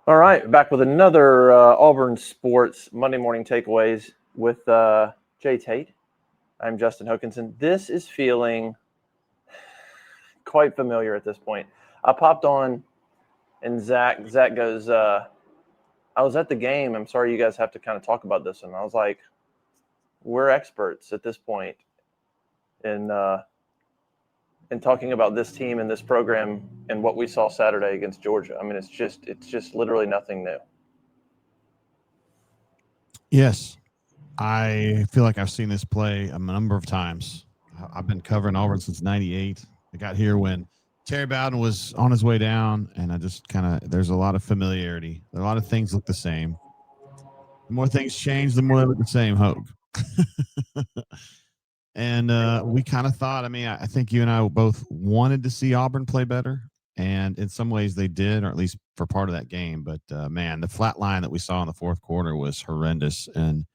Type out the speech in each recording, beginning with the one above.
All right, back with another Auburn Sports Monday Morning Takeaways with Tate. I'm Justin Hokanson. This is feeling quite familiar at this point. I popped on, and Zach goes, I was at the game. I'm sorry you guys have to kind of talk about this. And I was like, we're experts at this point in talking about this team and this program and what we saw Saturday against Georgia. I mean, it's just literally nothing new. Yes, I feel like I've seen this play a number of times. I've been covering Auburn since '98. I got here when Terry Bowden was on his way down, and I just there's a lot of familiarity. A lot of things look the same. The more things change, the more they look the same, Hope. And we kind of thought, I think you and I both wanted to see Auburn play better. And in some ways they did, or at least for part of that game. But man, the flat line that we saw in the fourth quarter was horrendous. And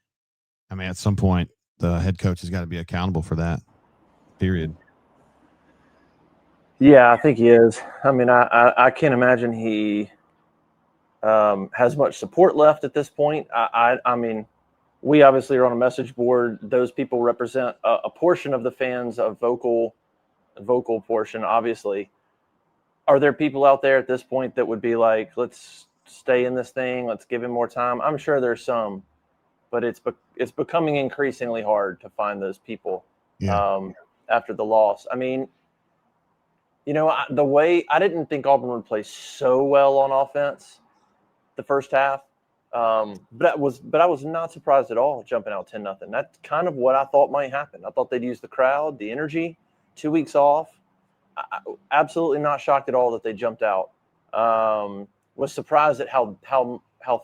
at some point, the head coach has got to be accountable for that, period. Yeah, I think he is. I can't imagine he has much support left at this point. I mean, we obviously are on a message board. Those people represent a portion of the fans, a vocal portion, obviously. Are there people out there at this point that would be like, let's stay in this thing, let's give him more time? I'm sure there's some, but it's becoming increasingly hard to find those people after the loss. I mean, the way I didn't think Auburn would play so well on offense the first half, but I was not surprised at all jumping out 10-0. That's kind of what I thought might happen. I thought they'd use the crowd, the energy. 2 weeks off. Absolutely not shocked at all that they jumped out. Was surprised at how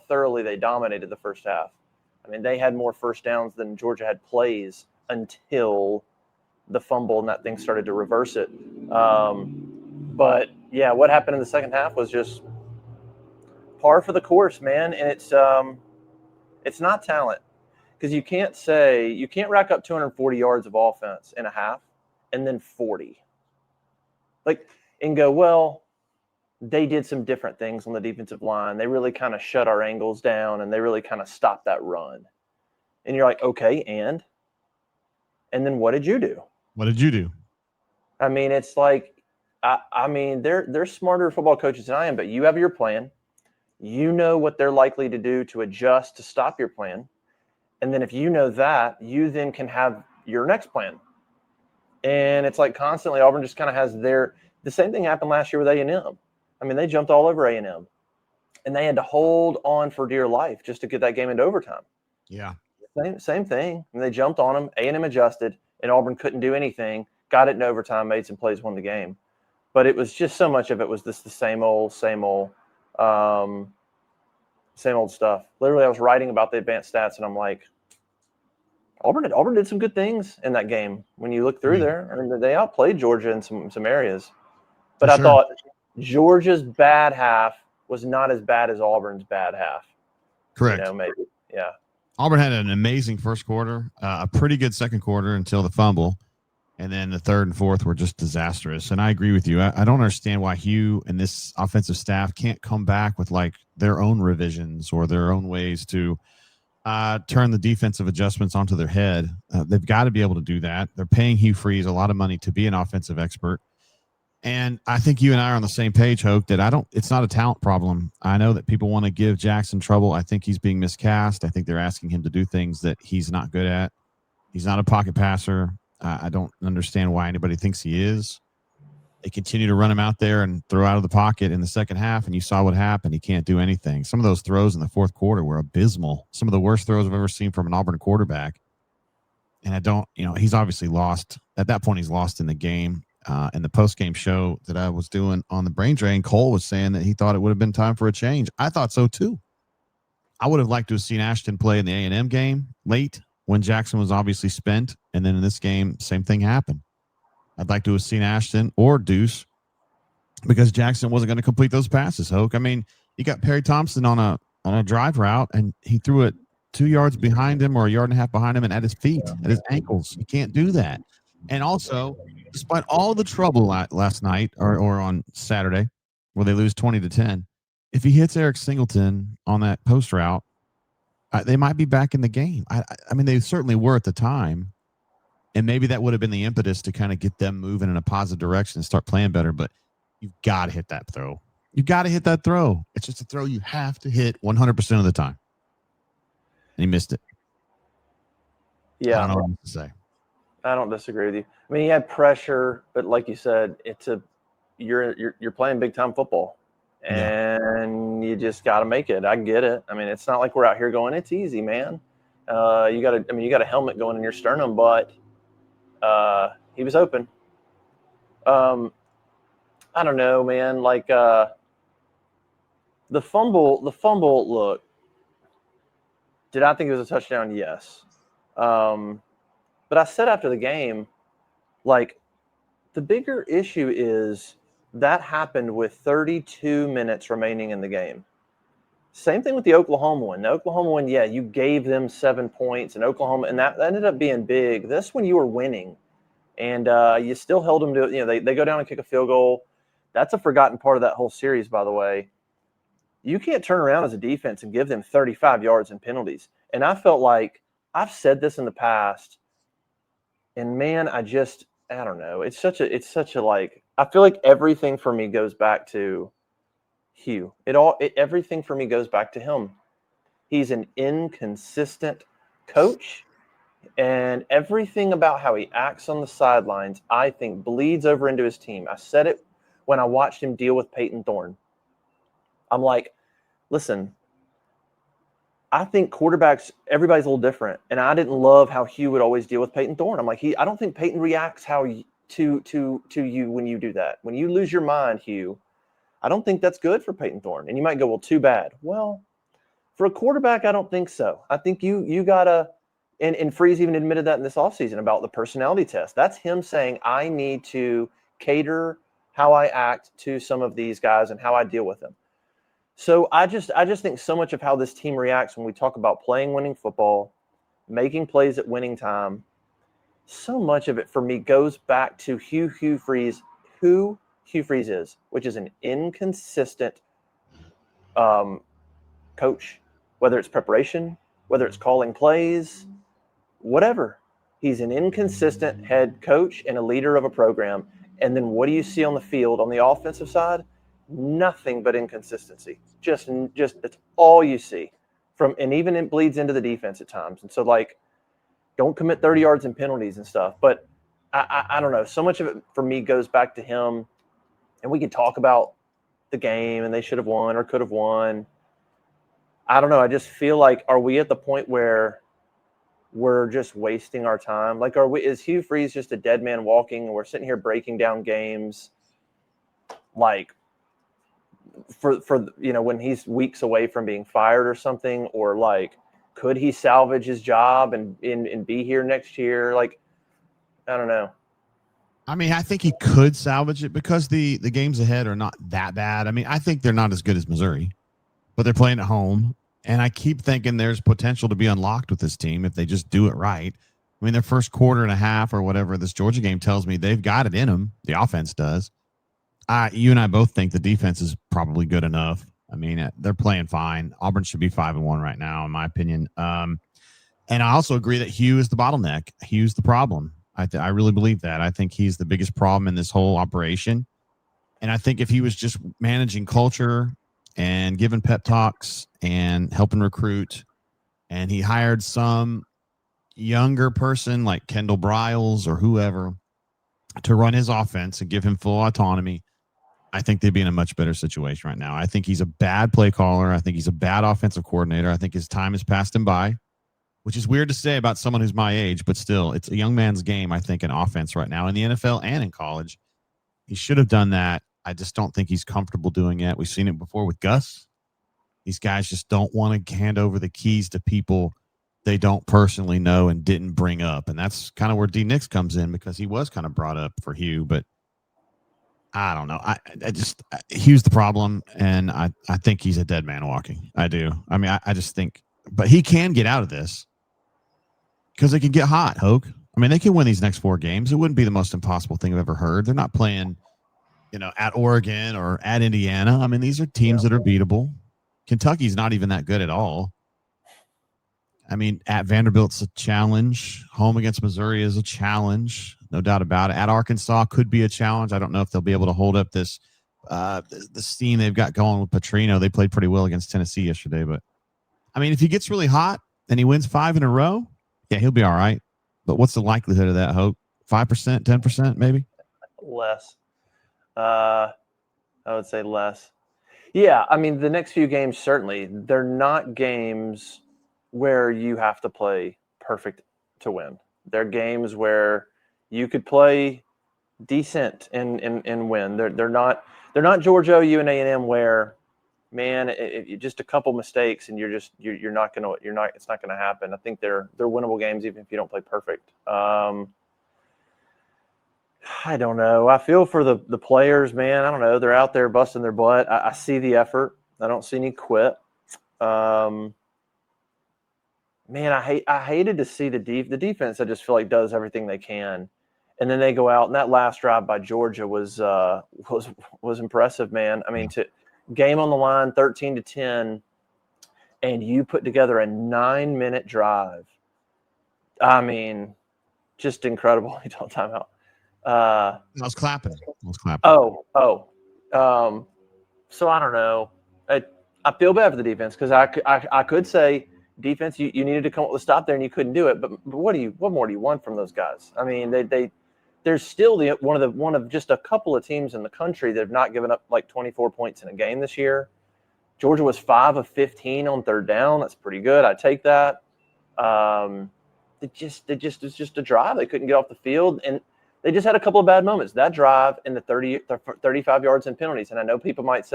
thoroughly they dominated the first half. I mean, they had more first downs than Georgia had plays until the fumble and that thing started to reverse it. But yeah, what happened in the second half was just par for the course, man. And it's not talent, because you can't rack up 240 yards of offense in a half and then 40. And go, well, they did some different things on the defensive line. They really kind of shut our angles down, and they really kind of stopped that run. And you're like, okay, and then what did you do? What did you do? I mean, it's like, they're smarter football coaches than I am, but you have your plan. You know what they're likely to do to adjust to stop your plan. And then if you know that, you then can have your next plan. And it's like constantly Auburn just kind of has the same thing happened last year with A&M. I mean, they jumped all over A&M, and they had to hold on for dear life just to get that game into overtime. Yeah. Same thing. And they jumped on them. A&M adjusted, and Auburn couldn't do anything. Got it in overtime, made some plays, won the game. But it was just so much of it was just the same old stuff. Literally, I was writing about the advanced stats, and I'm like, Auburn did some good things in that game when you look through there. I mean, they outplayed Georgia in some areas. But I thought Georgia's bad half was not as bad as Auburn's bad half. Correct. Maybe. Yeah. Auburn had an amazing first quarter, a pretty good second quarter until the fumble. And then the third and fourth were just disastrous. And I agree with you. I don't understand why Hugh and this offensive staff can't come back with like their own revisions or their own ways to turn the defensive adjustments onto their head. They've got to be able to do that. They're paying Hugh Freeze a lot of money to be an offensive expert. And I think you and I are on the same page, Hoke, that it's not a talent problem. I know that people want to give Jackson trouble. I think he's being miscast. I think they're asking him to do things that he's not good at. He's not a pocket passer. I don't understand why anybody thinks he is. They continue to run him out there and throw out of the pocket in the second half, and you saw what happened. He can't do anything. Some of those throws in the fourth quarter were abysmal. Some of the worst throws I've ever seen from an Auburn quarterback. And he's obviously lost. At that point, he's lost in the game. In the post-game show that I was doing on the Brain Drain, Cole was saying that he thought it would have been time for a change. I thought so, too. I would have liked to have seen Ashton play in the A&M game late when Jackson was obviously spent. And then in this game, same thing happened. I'd like to have seen Ashton or Deuce because Jackson wasn't going to complete those passes, Hoke. I mean, you got Perry Thompson on a drive route, and he threw it 2 yards behind him or a yard and a half behind him and at his feet, at his ankles. You can't do that. And also, despite all the trouble last night or on Saturday where they lose 20-10, if he hits Eric Singleton on that post route, they might be back in the game. I mean, they certainly were at the time. And maybe that would have been the impetus to kind of get them moving in a positive direction and start playing better. But you've got to hit that throw. You've got to hit that throw. It's just a throw you have to hit 100% of the time. And he missed it. Yeah. I don't know what to say. I don't disagree with you. I mean, he had pressure, but like you said, you're playing big time football, and you just got to make it. I get it. I mean, it's not like we're out here going, it's easy, man. You got a helmet going in your sternum, but he was open. I don't know, man. Like the fumble. Look, did I think it was a touchdown? Yes. But I said after the game, like, the bigger issue is that happened with 32 minutes remaining in the game. Same thing with the Oklahoma one. The Oklahoma one, yeah, you gave them 7 points, and Oklahoma, and that ended up being big. This one you were winning, and you still held them to it. You know, they go down and kick a field goal. That's a forgotten part of that whole series, by the way. You can't turn around as a defense and give them 35 yards in penalties. And I felt like I've said this in the past. And man, I don't know. It's such a like, I feel like everything for me goes back to Hugh. Everything for me goes back to him. He's an inconsistent coach, and everything about how he acts on the sidelines, I think, bleeds over into his team. I said it when I watched him deal with Peyton Thorne. I'm like, listen, I think quarterbacks, everybody's a little different. And I didn't love how Hugh would always deal with Peyton Thorne. I'm like, I don't think Peyton reacts to you when you do that. When you lose your mind, Hugh, I don't think that's good for Peyton Thorne. And you might go, well, too bad. Well, for a quarterback, I don't think so. I think you gotta, and Freeze even admitted that in this offseason about the personality test. That's him saying, I need to cater how I act to some of these guys and how I deal with them. So I just think so much of how this team reacts when we talk about playing winning football, making plays at winning time, so much of it for me goes back to Hugh Freeze, who Hugh Freeze is, which is an inconsistent coach, whether it's preparation, whether it's calling plays, whatever. He's an inconsistent head coach and a leader of a program. And then what do you see on the field on the offensive side? Nothing but inconsistency. Just that's all you see and even it bleeds into the defense at times. And so, like, don't commit 30 yards in penalties and stuff. But I don't know. So much of it for me goes back to him. And we can talk about the game and they should have won or could have won. I don't know. I just feel like, are we at the point where we're just wasting our time? Like, is Hugh Freeze just a dead man walking and we're sitting here breaking down games like for when he's weeks away from being fired or something? Or like, could he salvage his job and be here next year? Like, I don't know. I mean, I think he could salvage it because the games ahead are not that bad. I mean, I think they're not as good as Missouri, but they're playing at home. And I keep thinking there's potential to be unlocked with this team if they just do it right. I mean, their first quarter and a half or whatever, this Georgia game tells me they've got it in them. The offense does. You and I both think the defense is probably good enough. I mean, they're playing fine. Auburn should be 5-1 right now, in my opinion. And I also agree that Hugh is the bottleneck. Hugh's the problem. I really believe that. I think he's the biggest problem in this whole operation. And I think if he was just managing culture and giving pep talks and helping recruit, and he hired some younger person like Kendall Briles or whoever to run his offense and give him full autonomy, I think they'd be in a much better situation right now. I think he's a bad play caller. I think he's a bad offensive coordinator. I think his time has passed him by, which is weird to say about someone who's my age, but still, it's a young man's game, I think, in offense right now in the NFL and in college. He should have done that. I just don't think he's comfortable doing it. We've seen it before with Gus. These guys just don't want to hand over the keys to people they don't personally know and didn't bring up. And that's kind of where D. Nix comes in, because he was kind of brought up for Hugh, but I don't know. Hugh's the problem, and I think he's a dead man walking. I do. I mean, I just think, but he can get out of this because they can get hot, Hoke. I mean, they can win these next 4 games. It wouldn't be the most impossible thing I've ever heard. They're not playing at Oregon or at Indiana. I mean, these are teams that are beatable. Kentucky's not even that good at all. I mean, at Vanderbilt's a challenge. Home against Missouri is a challenge, no doubt about it. At Arkansas could be a challenge. I don't know if they'll be able to hold up this the steam they've got going with Petrino. They played pretty well against Tennessee yesterday, but I mean, if he gets really hot and he wins 5 in a row, yeah, he'll be all right. But what's the likelihood of that, Hope? 5%, 10%, maybe? Less. I would say less. Yeah, I mean, the next few games, certainly, they're not games where you have to play perfect to win. They're games where you could play decent and win. They're not Georgia, OU, and A&M where, man, just a couple mistakes and it's not gonna happen. I think they're winnable games even if you don't play perfect. I don't know. I feel for the players, man. I don't know. They're out there busting their butt. I see the effort. I don't see any quit. Man, I hated to see the defense. I just feel like does everything they can, and then they go out. And that last drive by Georgia was impressive, man. I mean, to game on the line, 13-10, and you put together a 9-minute drive. I mean, just incredible. You don't timeout. I was clapping. So I don't know. I feel bad for the defense because I could say defense you needed to come up with a stop there and you couldn't do it. But what more do you want from those guys? I mean, there's still one of just a couple of teams in the country that have not given up like 24 points in a game this year. Georgia was 5 of 15 on third down. That's pretty good. I take that. It's just a drive. They couldn't get off the field and they just had a couple of bad moments. That drive and the 35 yards in penalties. And I know people might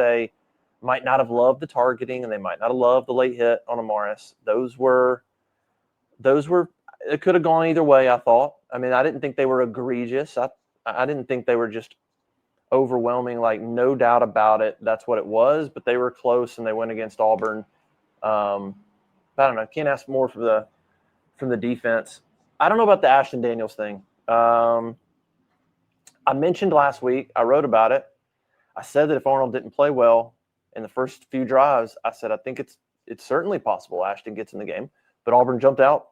not have loved the targeting and they might not have loved the late hit on Amaris. Those were it could have gone either way, I thought. I mean, I didn't think they were egregious. I didn't think they were just overwhelming, like no doubt about it. That's what it was, but they were close and they went against Auburn. I don't know. Can't ask more from the defense. I don't know about the Ashton Daniels thing. I mentioned last week, I wrote about it. I said that if Arnold didn't play well in the first few drives, I said I think it's certainly possible Ashton gets in the game. But Auburn jumped out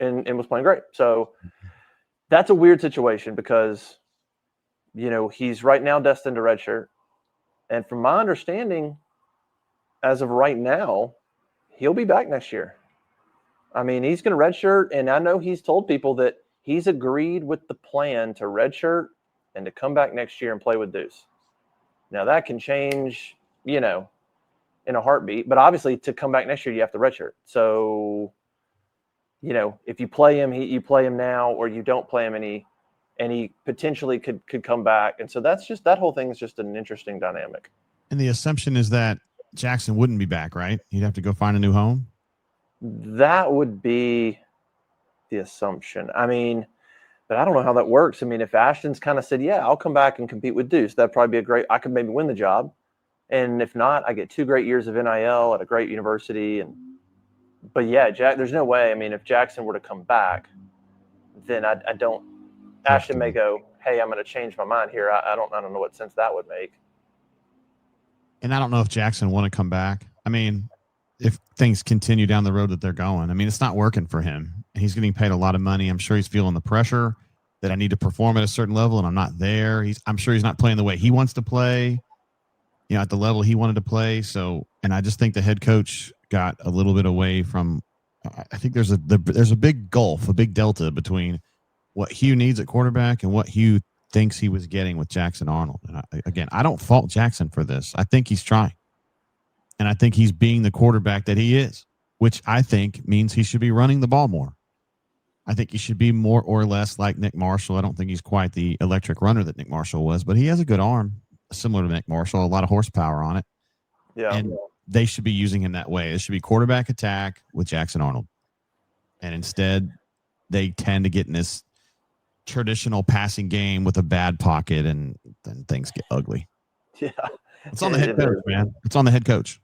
and was playing great. So that's a weird situation because, he's right now destined to redshirt. And from my understanding, as of right now, he'll be back next year. I mean, he's going to redshirt, and I know he's told people that he's agreed with the plan to redshirt and to come back next year and play with Deuce. Now, that can change, in a heartbeat. But obviously, to come back next year, you have to redshirt. So, if you play him, you play him now, or you don't play him, and he potentially could come back. And so that whole thing is just an interesting dynamic. And the assumption is that Jackson wouldn't be back, right? He'd have to go find a new home. That would be the assumption. I mean, but I don't know how that works. I mean, if Ashton's kind of said, yeah, I'll come back and compete with Deuce, that'd probably be I could maybe win the job. And if not, I get 2 great years of NIL at a great university. But yeah, there's no way. I mean, if Jackson were to come back, then I don't. Ashton may go, hey, I'm going to change my mind here. I don't know what sense that would make. And I don't know if Jackson want to come back. I mean, if things continue down the road that they're going, I mean, it's not working for him. He's getting paid a lot of money. I'm sure he's feeling the pressure that I need to perform at a certain level, and I'm not there. I'm sure he's not playing the way he wants to play, at the level he wanted to play. So, and I just think the head coach got a little bit away from. I think there's a big gulf, a big delta between what Hugh needs at quarterback and what Hugh thinks he was getting with Jackson Arnold. And I don't fault Jackson for this. I think he's trying. And I think he's being the quarterback that he is, which I think means he should be running the ball more. I think he should be more or less like Nick Marshall. I don't think he's quite the electric runner that Nick Marshall was, but he has a good arm, similar to Nick Marshall, a lot of horsepower on it. Yeah. And they should be using him that way. It should be quarterback attack with Jackson Arnold. And instead, they tend to get in this traditional passing game with a bad pocket, and then things get ugly. Yeah. It's on the head coach, man. It's on the head coach.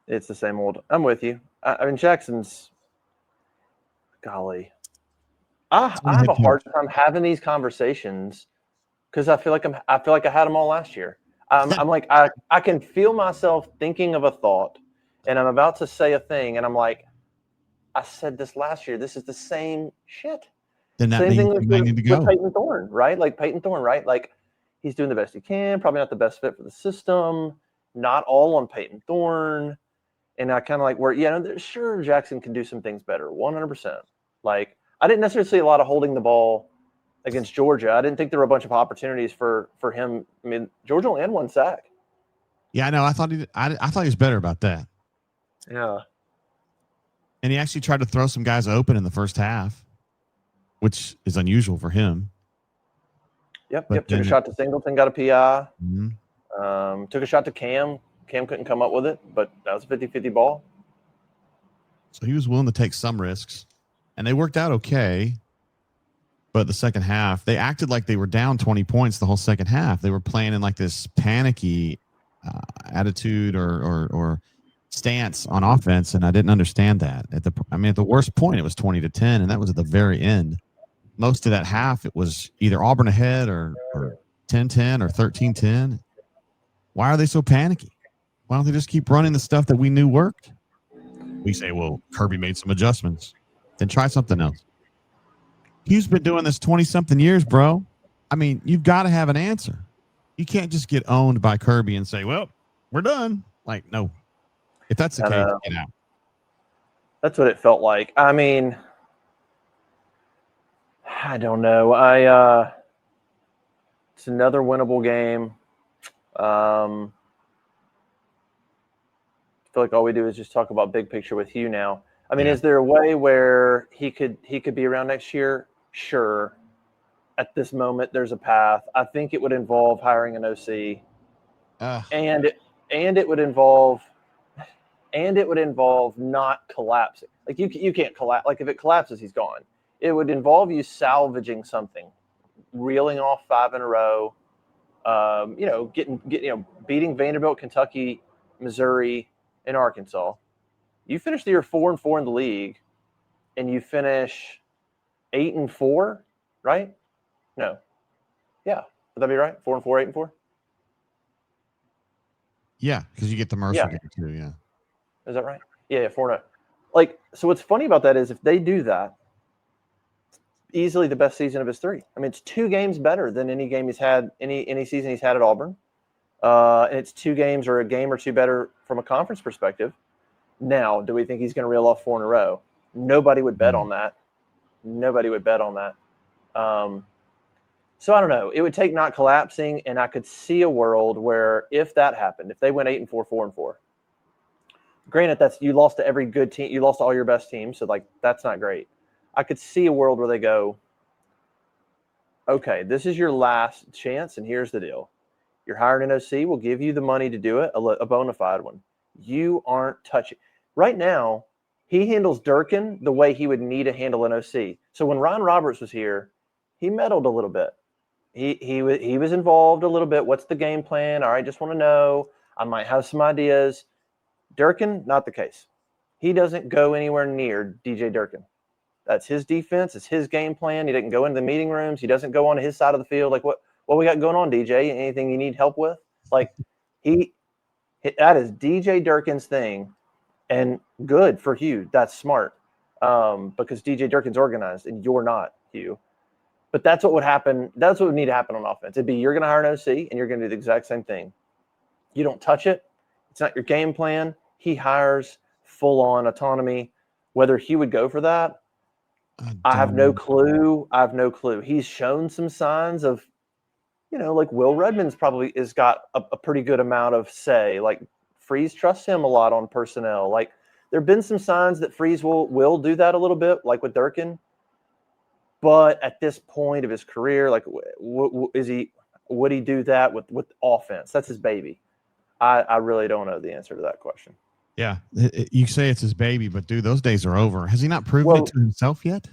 It's the same old. I'm with you. I mean, Jackson's, golly. I have a hard time having these conversations because I feel like I had them all last year. I'm like I can feel myself thinking of a thought, and I'm about to say a thing, and I'm like, I said this last year. This is the same shit. Then that Same means thing you might need to with go. Peyton Thorne, right? Like Peyton Thorne, right? Like he's doing the best he can. Probably not the best fit for the system. Not all on Peyton Thorne. And I kind of like sure Jackson can do some things better, 100%. Like I didn't necessarily see a lot of holding the ball against Georgia. I didn't think there were a bunch of opportunities for him. I mean, Georgia only had one sack. Yeah, I know. I thought he was better about that. Yeah. And he actually tried to throw some guys open in the first half, which is unusual for him. Yep. Took a shot to Singleton, got a PI. Mm-hmm. Took a shot to Cam. Cam couldn't come up with it, but that was a 50-50 ball. So he was willing to take some risks, and they worked out okay. But the second half, they acted like they were down 20 points the whole second half. They were playing in like this panicky attitude or stance on offense, and I didn't understand that. At the worst point, it was 20-10, and that was at the very end. Most of that half, it was either Auburn ahead or 10-10 or 13-10. Why are they so panicky? Why don't they just keep running the stuff that we knew worked? We say, well, Kirby made some adjustments. Then try something else. Hugh's been doing this 20-something years, bro. I mean, you've got to have an answer. You can't just get owned by Kirby and say, well, we're done. Like, no. If that's the case, get out. That's what it felt like. I mean, I don't know. It's another winnable game. I feel like all we do is just talk about big picture with Hugh now. I mean, Is there a way where he could be around next year? Sure. At this moment, there's a path. I think it would involve hiring an OC, and it would involve not collapsing. Like you can't collapse. Like if it collapses, he's gone. It would involve you salvaging something, reeling off 5 in a row. Beating Vanderbilt, Kentucky, Missouri, and Arkansas. You finish the year 4-4 in the league, and you finish 8-4, right? No. Yeah. Would that be right? 4-4, 8-4? Yeah, because you get the Mercer game too, yeah. Is that right? Yeah, 4-0. Like, so what's funny about that is if they do that, easily the best season of his 3. I mean, it's 2 games better than any game he's had, any season he's had at Auburn. And it's 2 games or a game or 2 better from a conference perspective. Now, do we think he's going to reel off 4 in a row? Nobody would bet on that. Nobody would bet on that. So I don't know. It would take not collapsing, and I could see a world where if that happened, if they went 8-4, 4-4. Granted, you lost to every good team. You lost to all your best teams, so like that's not great. I could see a world where they go, okay, this is your last chance, and here's the deal. You're hiring an OC. We'll give you the money to do it, a bona fide one. You aren't touching. Right now, he handles Durkin the way he would need to handle an OC. So when Ron Roberts was here, he meddled a little bit. He was involved a little bit. What's the game plan? All right, just want to know. I might have some ideas. Durkin, not the case. He doesn't go anywhere near DJ Durkin. That's his defense. It's his game plan. He doesn't go into the meeting rooms. He doesn't go on his side of the field. Like, what we got going on, DJ? Anything you need help with? Like, that is DJ Durkin's thing, and good for Hugh. That's smart because DJ Durkin's organized, and you're not, Hugh. But that's what would happen. That's what would need to happen on offense. It'd be you're going to hire an OC, and you're going to do the exact same thing. You don't touch it. It's not your game plan. He hires full-on autonomy. Whether he would go for that, I have no clue. He's shown some signs of, like Will Redmond's probably has got a pretty good amount of say. Like Freeze trusts him a lot on personnel. Like there have been some signs that Freeze will do that a little bit, like with Durkin. But at this point of his career, like, would he do that with offense? That's his baby. I really don't know the answer to that question. Yeah, you say it's his baby, but dude, those days are over. Has he not proven it to himself yet?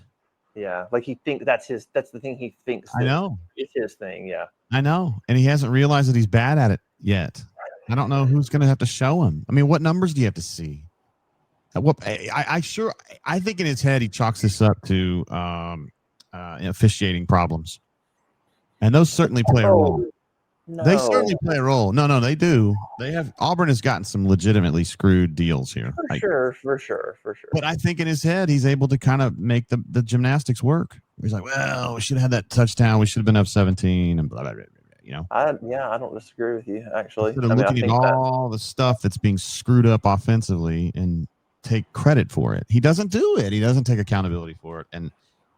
Yeah, like he thinks that's the thing he thinks. I know it's his thing. Yeah, I know, and he hasn't realized that he's bad at it yet. I don't know who's going to have to show him. I mean, what numbers do you have to see? I think in his head he chalks this up to officiating problems. And those certainly play a role. No. They certainly play a role. No, they do. Auburn has gotten some legitimately screwed deals here. For sure. But I think in his head, he's able to kind of make the gymnastics work. He's like, well, we should have had that touchdown. We should have been up 17 and blah, blah, blah, blah, I don't disagree with you, actually. Instead of looking at all the stuff that's being screwed up offensively and take credit for it. He doesn't do it. He doesn't take accountability for it. And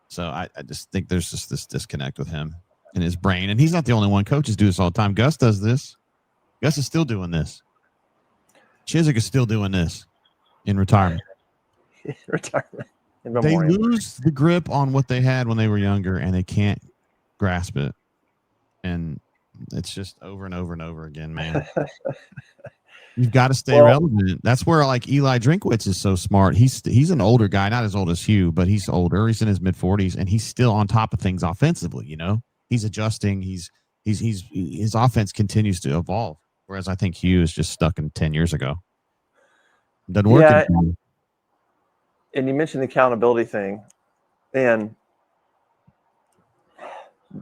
so I just think there's just this disconnect with him in his brain. And he's not the only one. Coaches do this all the time. Gus does this. Gus is still doing this. Chiswick is still doing this in retirement. They lose the grip on what they had when they were younger, and they can't grasp it. And it's just over and over and over again, man. You've got to stay relevant. That's where like Eli Drinkwitz is so smart. He's an older guy, not as old as Hugh, but he's older. He's in his mid-40s, and he's still on top of things offensively. He's adjusting. His offense continues to evolve. Whereas I think Hugh is just stuck in 10 years ago. Doesn't work anymore. And you mentioned the accountability thing, and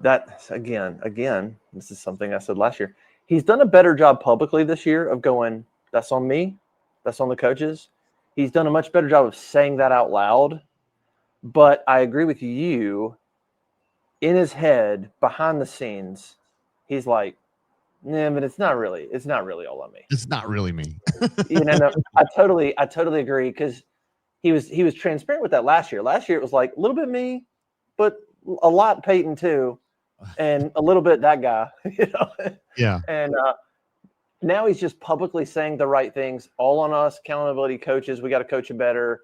that again, this is something I said last year. He's done a better job publicly this year of going, that's on me, that's on the coaches. He's done a much better job of saying that out loud. But I agree with you. In his head, behind the scenes, he's like, nah, but it's not really all on me. It's not really me. No, I totally agree, because he was transparent with that last year. Last year it was like a little bit me, but a lot Peyton too, and a little bit that guy. Yeah. And now he's just publicly saying the right things. All on us, accountability coaches. We got to coach him better.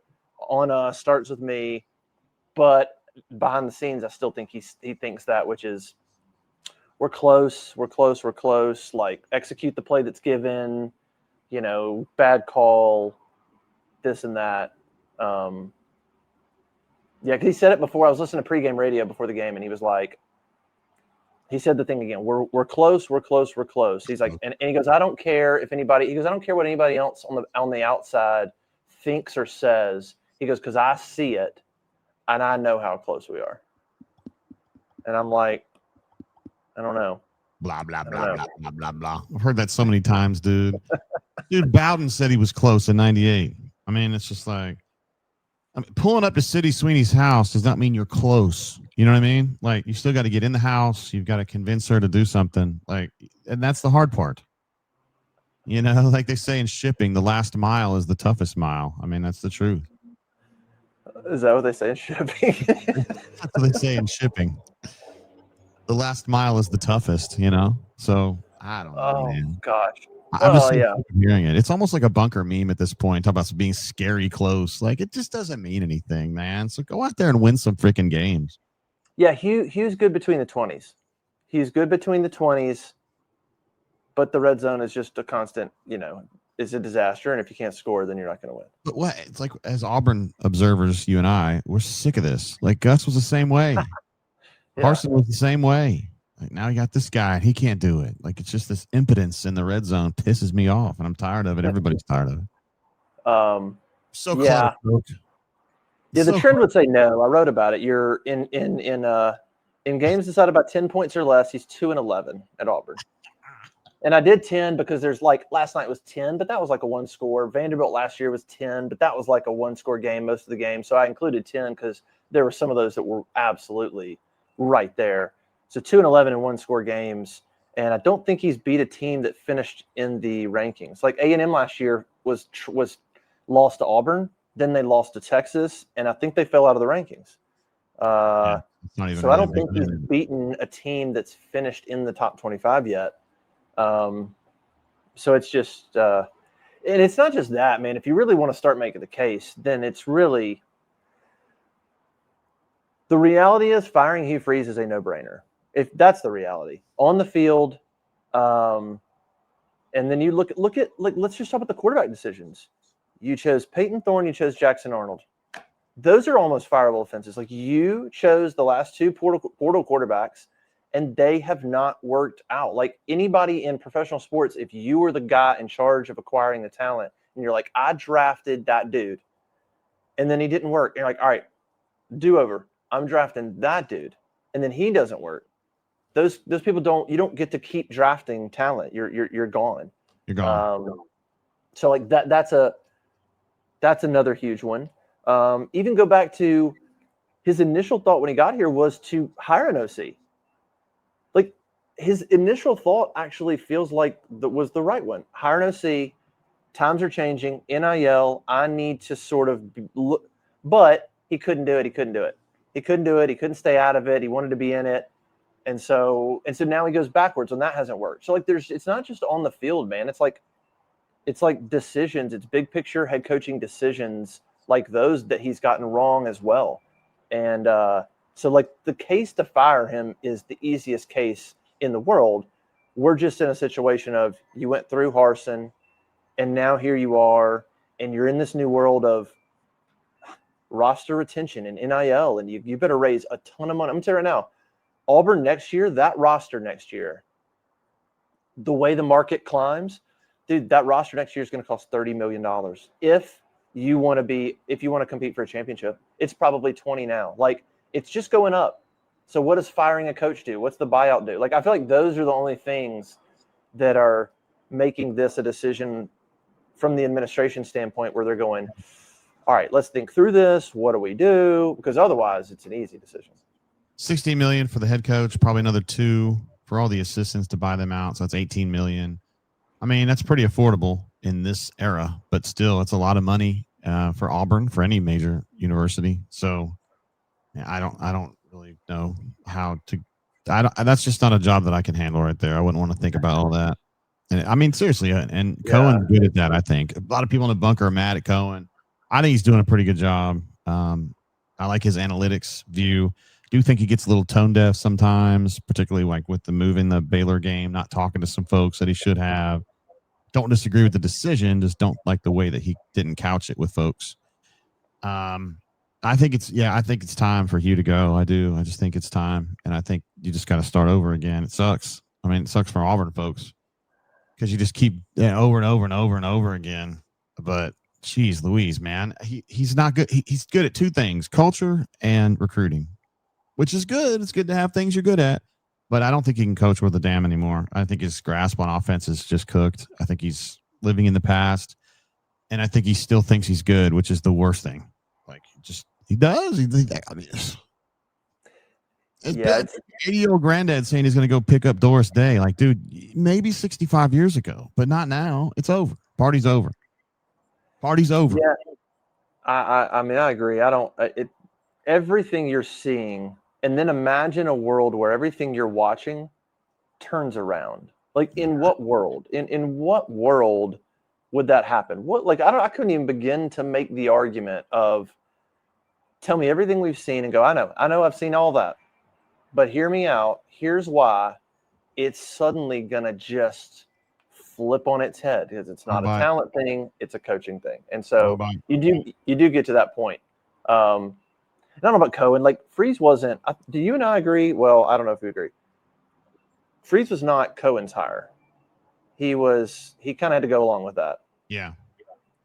On us, starts with me. But behind the scenes, I still think he thinks that, which is we're close. Like, execute the play that's given. Bad call, this and that. Because he said it before. I was listening to pregame radio before the game, and he was like, he said the thing again. We're close. He's like, and he goes, I don't care if anybody. He goes, I don't care what anybody else on the outside thinks or says. He goes, because I see it, and I know how close we are. And I'm like, I don't know. Blah blah blah blah blah blah blah. I've heard that so many times, dude. Dude, Bowden said he was close in '98. I mean, it's just like, pulling up to City Sweeney's house does not mean you're close. You know what I mean? Like, you still got to get in the house. You've got to convince her to do something. Like, and that's the hard part. Like they say in shipping, the last mile is the toughest mile. I mean, that's the truth. Is that what they say in shipping? That's what they say in shipping. The last mile is the toughest, So I don't know, man. Gosh. I'm just hearing it. It's almost like a bunker meme at this point. Talk about being scary close. Like, it just doesn't mean anything, man. So go out there and win some freaking games. Yeah, Hugh's good between the 20s. He's good between the 20s, but the red zone is just a constant, is a disaster. And if you can't score, then you're not going to win. But what? It's like, as Auburn observers, you and I, we're sick of this. Like, Gus was the same way. Carson was the same way. Like, now you got this guy, and he can't do it. Like, it's just this impotence in the red zone pisses me off, and I'm tired of it. Everybody's tired of it. So close, folks. Yeah, the trend would say no. I wrote about it. You're in games decided by 10 points or less. He's 2-11 at Auburn, and I did 10 because there's last night was 10, but that was like a one score. Vanderbilt last year was 10, but that was like a one score game most of the game. So I included 10 because there were some of those that were absolutely right there. So 2-11 in one score games, and I don't think he's beat a team that finished in the rankings. Like A&M last year was lost to Auburn. Then they lost to Texas, and I think they fell out of the rankings. So I don't think he's beaten a team that's finished in the top 25 yet. So it's just and it's not just that, man. If you really want to start making the case, then it's really the reality is firing Hugh Freeze is a no-brainer. If that's the reality on the field, and then you look at let's just talk about the quarterback decisions. You chose Peyton Thorne. You chose Jackson Arnold. Those are almost fireable offenses. Like, you chose the last two portal quarterbacks, and they have not worked out. Like, anybody in professional sports, if you were the guy in charge of acquiring the talent, and you're like, I drafted that dude, and then he didn't work. And you're like, all right, do over. I'm drafting that dude, and then he doesn't work. those people don't get to keep drafting talent. You're gone. You're gone. So like that's another huge one. Even go back to his initial thought when he got here was to hire an OC. Like his initial thought actually feels like that was the right one. Hire an OC. Times are changing. NIL. I need to sort of look, but he couldn't do it. He couldn't do it. He couldn't stay out of it. He wanted to be in it. And so now he goes backwards, and that hasn't worked. So like it's not just on the field, man. It's like decisions. It's big picture head coaching decisions like those that he's gotten wrong as well. And so like the case to fire him is the easiest case in the world. We're just in a situation of you went through Harsin, and now here you are, and you're in this new world of roster retention and NIL, and you better raise a ton of money. I'm going to tell you right now, Auburn next year, that roster next year, the way the market climbs, dude, that roster next year is going to cost $30 million. If you want to compete for a championship, it's probably 20 now. Like, it's just going up. So what does firing a coach do? What's the buyout do? Like, I feel like those are the only things that are making this a decision from the administration standpoint where they're going, all right, let's think through this. What do we do? Because otherwise it's an easy decision. $16 million for the head coach, probably another $2 million for all the assistants to buy them out. So that's $18 million. I mean, that's pretty affordable in this era, but still it's a lot of money for Auburn, for any major university. So I don't really know how to, that's just not a job that I can handle right there. I wouldn't want to think about all that. And I mean, seriously, and Cohen's good at that, I think. A lot of people in the bunker are mad at Cohen. I think he's doing a pretty good job. I like his analytics view. Do think he gets a little tone deaf sometimes, particularly like with the moving the Baylor game, not talking to some folks that he should have. Don't disagree with the decision, just don't like the way that he didn't couch it with folks. I think it's time for Hugh to go. I do. I just think it's time. And I think you just got to start over again. It sucks. I mean, it sucks for Auburn folks because you just keep over and over and over and over again. But geez, Louise, man, he's not good. He's good at two things: culture and recruiting, which is good. It's good to have things you're good at. But I don't think he can coach worth a damn anymore. I think his grasp on offense is just cooked. I think he's living in the past. And I think he still thinks he's good, which is the worst thing. Like, he does. I mean, it's 80-year-old granddad saying he's going to go pick up Doris Day. Like, dude, maybe 65 years ago, but not now. It's over. Party's over. Party's over. Yeah, I mean, I agree. Everything you're seeing, and then imagine a world where everything you're watching turns around. Like, in what world? In what world would that happen? I couldn't even begin to make the argument of tell me everything we've seen and go, I know I've seen all that. But hear me out. Here's why it's suddenly gonna just flip on its head, because it's not a talent thing, it's a coaching thing. And so you do get to that point. I don't know about Cohen. Like, Freeze wasn't. Do you and I agree? Well, I don't know if we agree. Freeze was not Cohen's hire. He kind of had to go along with that. Yeah,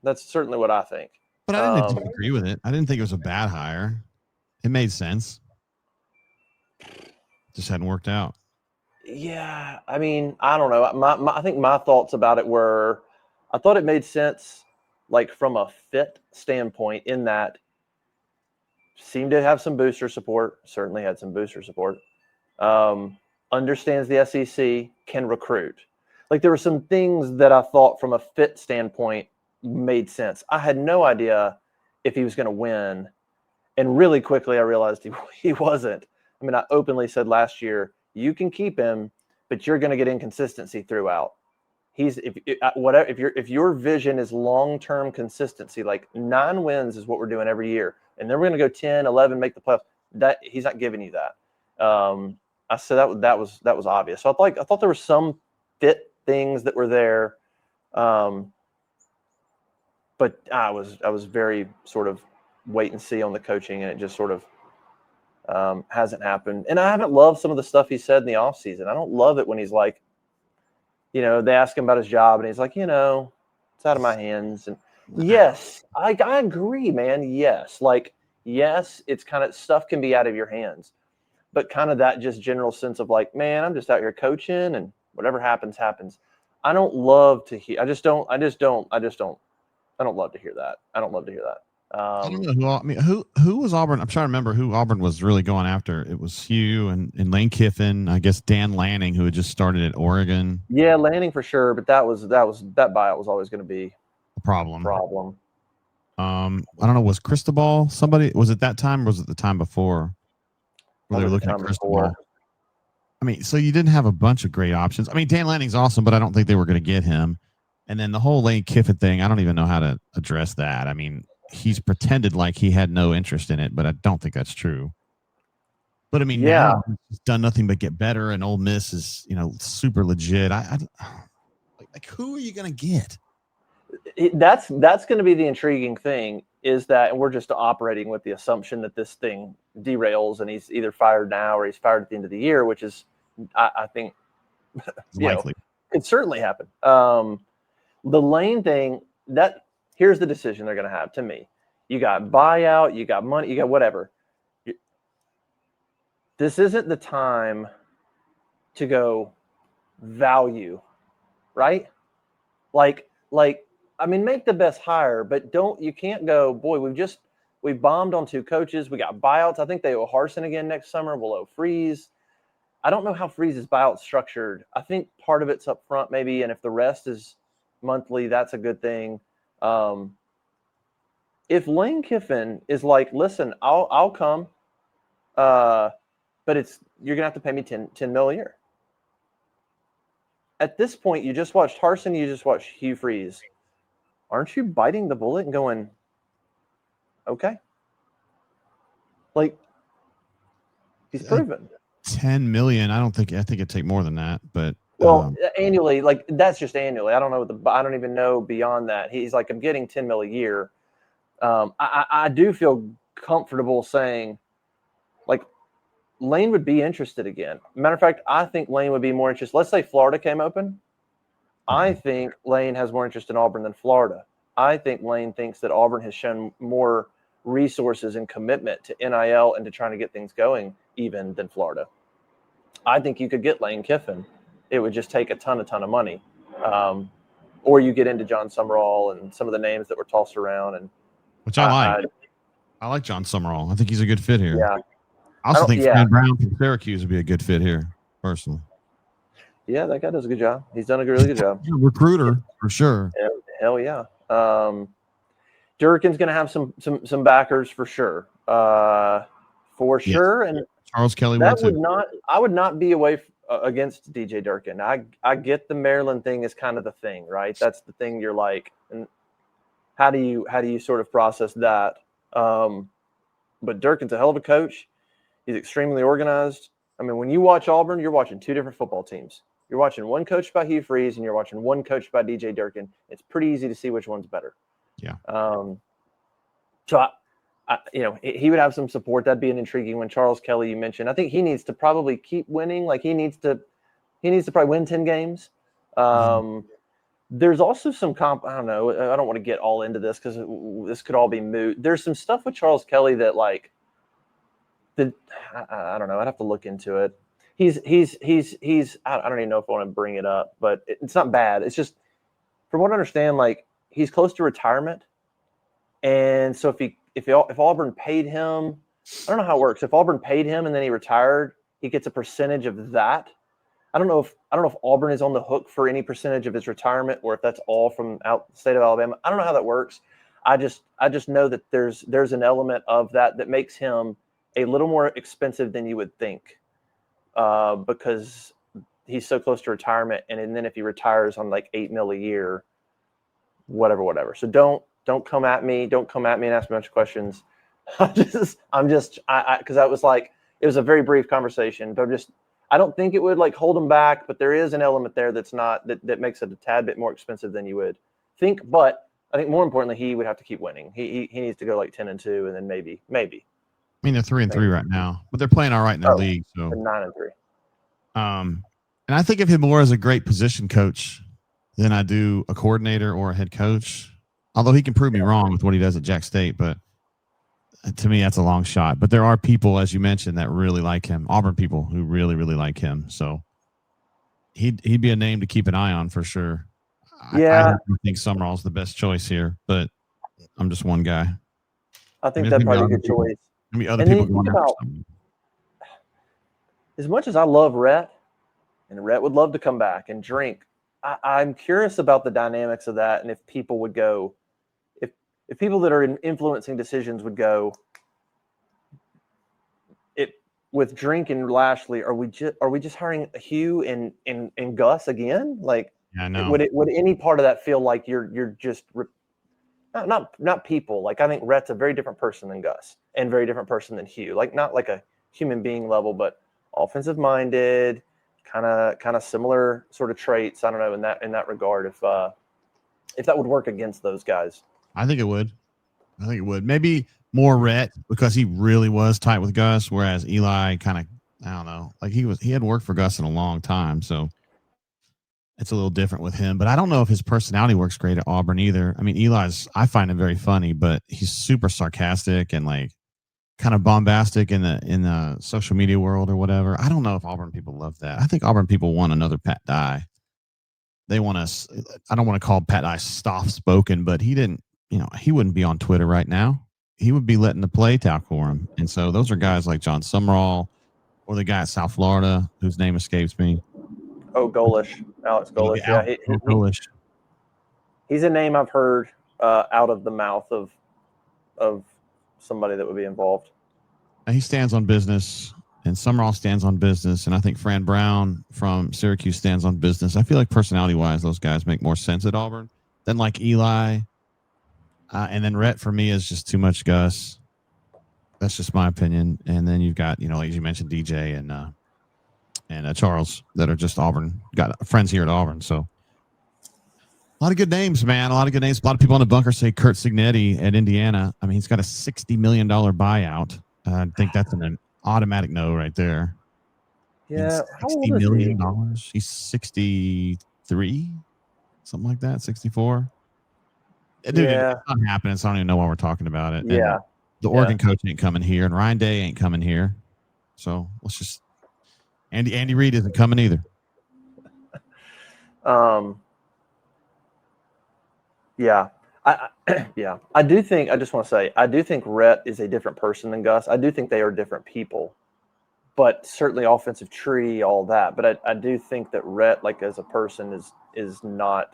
that's certainly what I think. But I didn't disagree with it. I didn't think it was a bad hire. It made sense. Just hadn't worked out. Yeah, I mean, I don't know. I think my thoughts about it were, I thought it made sense, like from a fit standpoint, in that seemed to have some booster support. Certainly had some booster support. Understands the SEC, can recruit. Like, there were some things that I thought from a fit standpoint made sense. I had no idea if he was going to win. And really quickly, I realized he wasn't. I mean, I openly said last year, you can keep him, but you're going to get inconsistency throughout. If your vision is long-term consistency, like 9 wins is what we're doing every year, and then we're going to go 10, 11, make the playoffs, that he's not giving you that. I said that was obvious. So I thought there were some fit things that were there, but I was very sort of wait and see on the coaching, and it just sort of hasn't happened. And I haven't loved some of the stuff he said in the offseason. I don't love it when he's like, they ask him about his job, and he's like, it's out of my hands. And yes, I agree, man. Yes. Like, yes, it's kind of stuff can be out of your hands. but kind of that just general sense of like, man, I'm just out here coaching and whatever happens, happens. I don't love to hear. I don't love to hear that. I don't love to hear that. I don't know who was Auburn. I'm trying to remember who Auburn was really going after. It was Hugh and Lane Kiffin. I guess Dan Lanning, who had just started at Oregon. Yeah, Lanning for sure, but that buyout was always going to be a problem. I don't know. Was Cristobal somebody? Was it that time or was it the time before? Where they were looking at Cristobal. I mean, so you didn't have a bunch of great options. I mean, Dan Lanning's awesome, but I don't think they were going to get him. And then the whole Lane Kiffin thing, I don't even know how to address that. I mean, he's pretended like he had no interest in it, but I don't think that's true. But I mean, now he's done nothing but get better, and Ole Miss is, super legit. Like who are you going to get? That's going to be the intriguing thing, is that, and we're just operating with the assumption that this thing derails and he's either fired now or he's fired at the end of the year, which is, I think, likely. Could certainly happen. The Lane thing, here's the decision they're going to have. To me, you got buyout, you got money, you got whatever. This isn't the time to go value, right? Like, I mean, make the best hire, but you can't go, boy, we bombed on 2 coaches. We got buyouts. I think they owe Harsin again next summer. We'll owe Freeze. I don't know how Freeze's buyout structured. I think part of it's up front maybe, and if the rest is monthly, that's a good thing. If Lane Kiffin is like, listen, I'll come, but you're gonna have to pay me $10 million a year. At this point, you just watched Harsin, you just watched Hugh Freeze. Aren't you biting the bullet and going, okay? Like, he's proven. $10 million. I think it'd take more than that, but annually, like that's just annually. I don't know I don't even know beyond that. He's like, I'm getting $10 million a year. I do feel comfortable saying, like, Lane would be interested again. Matter of fact, I think Lane would be more interested. Let's say Florida came open. I think Lane has more interest in Auburn than Florida. I think Lane thinks that Auburn has shown more resources and commitment to NIL and to trying to get things going even than Florida. I think you could get Lane Kiffin. It would just take a ton of money. Or you get into John Summerall and some of the names that were tossed around. Which I like. I like John Summerall. I think he's a good fit here. Yeah. I also think Fran Brown from Syracuse would be a good fit here, personally. Yeah, that guy does a good job. He's done a really good job. Recruiter, for sure. Hell yeah. Durkin's going to have some backers for sure. Sure. And Charles Kelly I would not be away against DJ Durkin. I get the Maryland thing is kind of the thing, right? That's the thing you're like, and how do you sort of process that? But Durkin's a hell of a coach. He's extremely organized. I mean, when you watch Auburn, you're watching 2 different football teams. You're watching one coached by Hugh Freeze and you're watching one coached by DJ Durkin. It's pretty easy to see which one's better. Yeah. So he would have some support. That'd be an intriguing one. Charles Kelly, you mentioned. I think he needs to probably keep winning. Like he needs to probably win 10 games. There's also some I don't know. I don't want to get all into this because this could all be moot. There's some stuff with Charles Kelly that I don't know. I'd have to look into it. He's I don't even know if I want to bring it up, but it's not bad. It's just, from what I understand, like he's close to retirement. And so if Auburn paid him, I don't know how it works. If Auburn paid him and then he retired, he gets a percentage of that. I don't know if Auburn is on the hook for any percentage of his retirement or if that's all from out the state of Alabama. I don't know how that works. I just know that there's an element of that makes him a little more expensive than you would think, because he's so close to retirement. And then if he retires on like $8 million a year, whatever. So don't come at me. Don't come at me and ask me a bunch of questions. Because I was like, it was a very brief conversation, but I don't think it would like hold him back, but there is an element there that makes it a tad bit more expensive than you would think. But I think more importantly, he would have to keep winning. He needs to go like 10-2, and then maybe. I mean, they're 3-3 right now, but they're playing all right in their league. So 9-3. And I think of him more as a great position coach than I do a coordinator or a head coach. Although he can prove me wrong with what he does at Jack State, but to me, that's a long shot. But there are people, as you mentioned, that really like him. Auburn people who really, really like him. So he'd be a name to keep an eye on for sure. I Yeah, think Summerall's the best choice here, but I'm just one guy. I And think there's that'd gonna be probably be a other good people. choice. Gonna be other And then people you think going after about, Summerall. as much as I love Rhett, and Rhett would love to come back and drink, I'm curious about the dynamics of that, and if people would go, if if people that are influencing decisions would go, it with Drink and Lashley, are we just hiring Hugh and Gus again? Like, Yeah, I know. would any part of that feel like you're just not people? Like, I think Rhett's a very different person than Gus, and very different person than Hugh. Like, not like a human being level, but offensive minded, kind of similar sort of traits. I don't know in that regard if that would work against those guys. I think it would. I think it would. Maybe more Rhett because he really was tight with Gus, whereas Eli kind of, I don't know, like he hadn't worked for Gus in a long time, so it's a little different with him. But I don't know if his personality works great at Auburn either. I mean, I find him very funny, but he's super sarcastic and like kind of bombastic in the social media world or whatever. I don't know if Auburn people love that. I think Auburn people want another Pat Dye. They want us. I don't want to call Pat Dye soft spoken, but he didn't. He wouldn't be on Twitter right now. He would be letting the play talk for him. And so those are guys like John Summerall or the guy at South Florida whose name escapes me. Oh, Golish, Alex Golish. Yeah, Polish. he's a name I've heard out of the mouth of somebody that would be involved. He stands on business, and Summerall stands on business, and I think Fran Brown from Syracuse stands on business. I feel like personality-wise, those guys make more sense at Auburn than like Eli. And then Rhett for me is just too much Gus. That's just my opinion. And then you've got, as you mentioned, DJ and Charles that are just Auburn, got friends here at Auburn. So a lot of good names, man. A lot of good names. A lot of people on the bunker say Kurt Signetti at Indiana. I mean, he's got a $60 million buyout. I think that's an automatic no right there. Yeah, how $60 old is million. he? He's 63, something like that, 64. Dude, Yeah, it's not happening. So I don't even know why we're talking about it. yeah, And the Oregon coach ain't coming here, and Ryan Day ain't coming here. So let's just Andy Reid isn't coming either. Yeah. Yeah. I do think, I just want to say, I do think Rhett is a different person than Gus. I do think they are different people, but certainly offensive tree, all that. But I do think that Rhett, like as a person, is not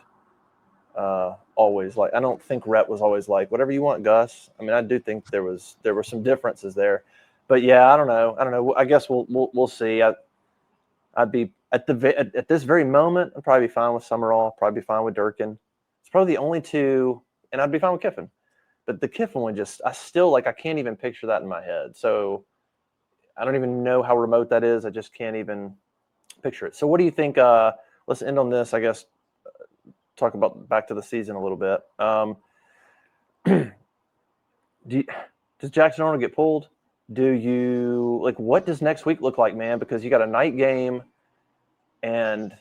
always like. I don't think Rhett was always like whatever you want, Gus. I mean, I do think there were some differences there, but yeah, I don't know. I guess we'll see. I'd be at this very moment. I'd probably be fine with Summerall. Probably be fine with Durkin. It's probably the only two, and I'd be fine with Kiffin. But the Kiffin one, I can't even picture that in my head. So I don't even know how remote that is. I just can't even picture it. So what do you think? Let's end on this, I guess. Talk about back to the season a little bit. Does Jackson Arnold get pulled? What does next week look like, man? Because you got a night game, and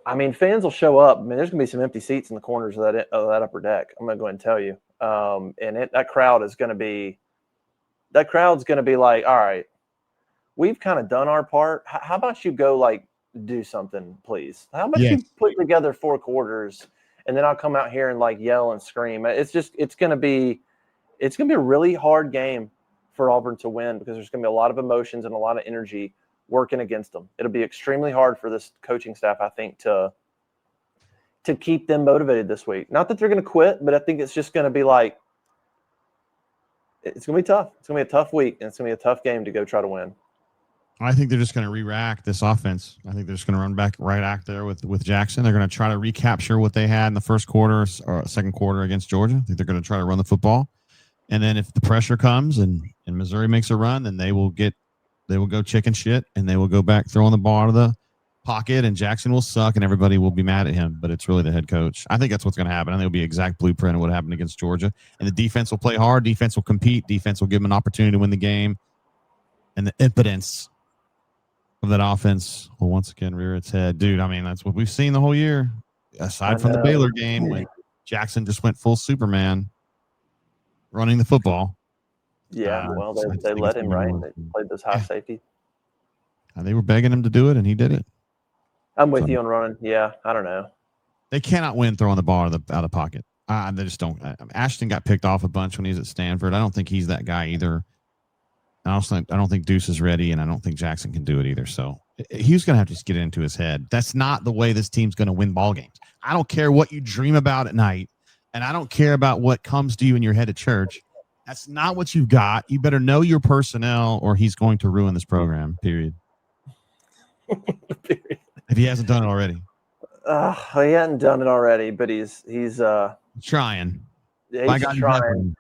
I mean, fans will show up. I mean, there's going to be some empty seats in the corners of that upper deck. I'm going to go ahead and tell you. And that crowd's going to be like, all right, we've kind of done our part. How about you go do something, please? How about you put together 4 quarters, and then I'll come out here and yell and scream. It's going to be a really hard game for Auburn to win because there's going to be a lot of emotions and a lot of energy working against them. It'll be extremely hard for this coaching staff, I think, to keep them motivated this week. Not that they're going to quit, but I think it's just going to be it's going to be tough. It's going to be a tough week, and it's going to be a tough game to go try to win. I think they're just going to re-rack this offense. I think they're just going to run back right out there with Jackson. They're going to try to recapture what they had in the first quarter or second quarter against Georgia. I think they're going to try to run the football. And then if the pressure comes and Missouri makes a run, then they will go chicken shit, and they will go back throwing the ball out of the pocket, and Jackson will suck, and everybody will be mad at him. But it's really the head coach. I think that's what's going to happen. I think it'll be exact blueprint of what happened against Georgia. And the defense will play hard. Defense will compete. Defense will give them an opportunity to win the game. And the impotence of that offense will once again rear its head. Dude, I mean, that's what we've seen the whole year, aside from the Baylor game when Jackson just went full Superman running the football. Yeah, well, I just they think let it's him, gonna be right? more. They played those high Yeah, safety. they were begging him to do it, and he did it. I'm with So you on running. Yeah, I don't know. they cannot win throwing the ball out of the pocket. They just don't. Ashton got picked off a bunch when he was at Stanford. I don't think he's that guy either. I don't think Deuce is ready, and I don't think Jackson can do it either. So he's going to have to just get it into his head. That's not the way this team's going to win ball games. I don't care what you dream about at night, and I don't care about what comes to you in your head at church. That's not what you've got. You better know your personnel, or he's going to ruin this program. Period. If he hasn't done it already. He hadn't done it already, but he's Trying. he's God, trying.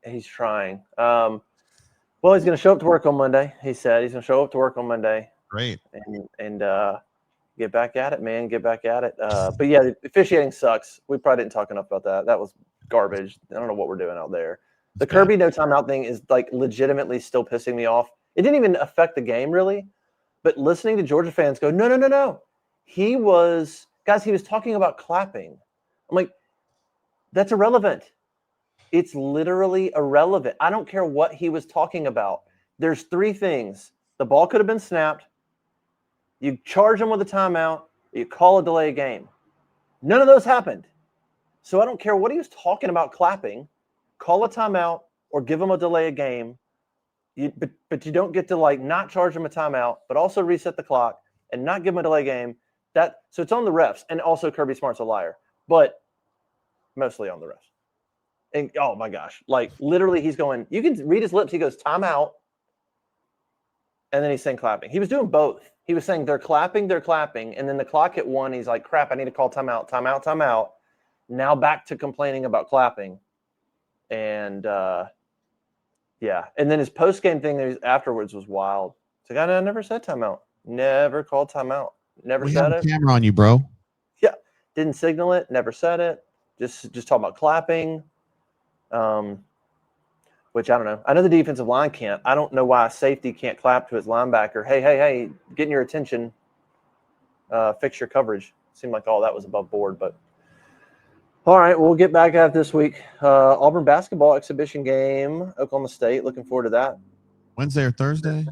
He's trying. Well, he's going to show up to work on Monday. He said he's going to show up to work on Monday. Great. And get back at it, man. Get back at it. But yeah, the officiating sucks. We probably didn't talk enough about that. That was garbage. I don't know what we're doing out there. The Kirby no timeout thing is like legitimately still pissing me off. It didn't even affect the game really, but listening to Georgia fans go, no. He was talking about clapping. I'm like, that's irrelevant. It's literally irrelevant. I don't care what he was talking about. There's three things. The ball could have been snapped. You charge him with a timeout. You call a delay game. None of those happened. So I don't care what he was talking about clapping. Call a timeout or give him a delay a game. But you don't get to like not charge him a timeout, but also reset the clock and not give him a delay game. So it's on the refs. And also Kirby Smart's a liar, but mostly on the refs. And oh my gosh, like literally he's going, you can read his lips. He goes, timeout. And then he's saying clapping. He was doing both. He was saying they're clapping. And then the clock hit 1. He's like, crap, I need to call timeout. Now back to complaining about clapping. And yeah. And then his post-game thing afterwards was wild. It's like, I never said timeout. Never called timeout. Never we said have it. A camera on you, bro. Yeah. Didn't signal it. Never said it. Just talking about clapping. Which I don't know. I know the defensive line can't. I don't know why a safety can't clap to his linebacker. Hey, getting your attention. Fix your coverage. Seemed like all that was above board, but all right, we'll get back at it this week. Auburn basketball exhibition game, Oklahoma State. Looking forward to that. Wednesday or Thursday?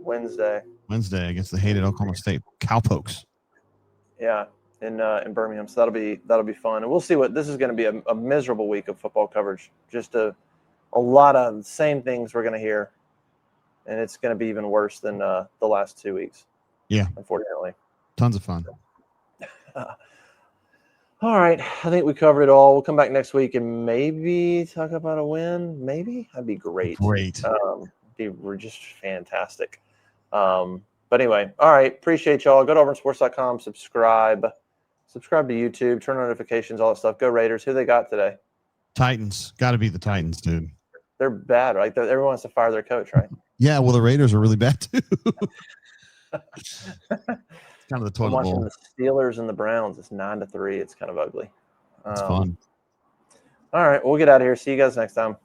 Wednesday against the hated Oklahoma State Cowpokes. Yeah, in Birmingham. So that'll be fun, and we'll see what this is going to be a miserable week of football coverage. Just a lot of the same things we're going to hear, and it's going to be even worse than the last 2 weeks. Yeah, unfortunately. Tons of fun. All right, I think we covered it all. We'll come back next week and maybe talk about a win. Maybe that'd be great. Be just fantastic. But anyway, all right. Appreciate y'all. Go to auburnsports.com. Subscribe to YouTube. Turn on notifications. All that stuff. Go Raiders. Who they got today? Titans. Got to be the Titans, dude. They're bad, right? Everyone wants to fire their coach, right? Yeah. Well, the Raiders are really bad too. Kind of the toilet bowl. The Steelers and the Browns. It's 9-3. It's kind of ugly. It's fun. All right, we'll get out of here. See you guys next time.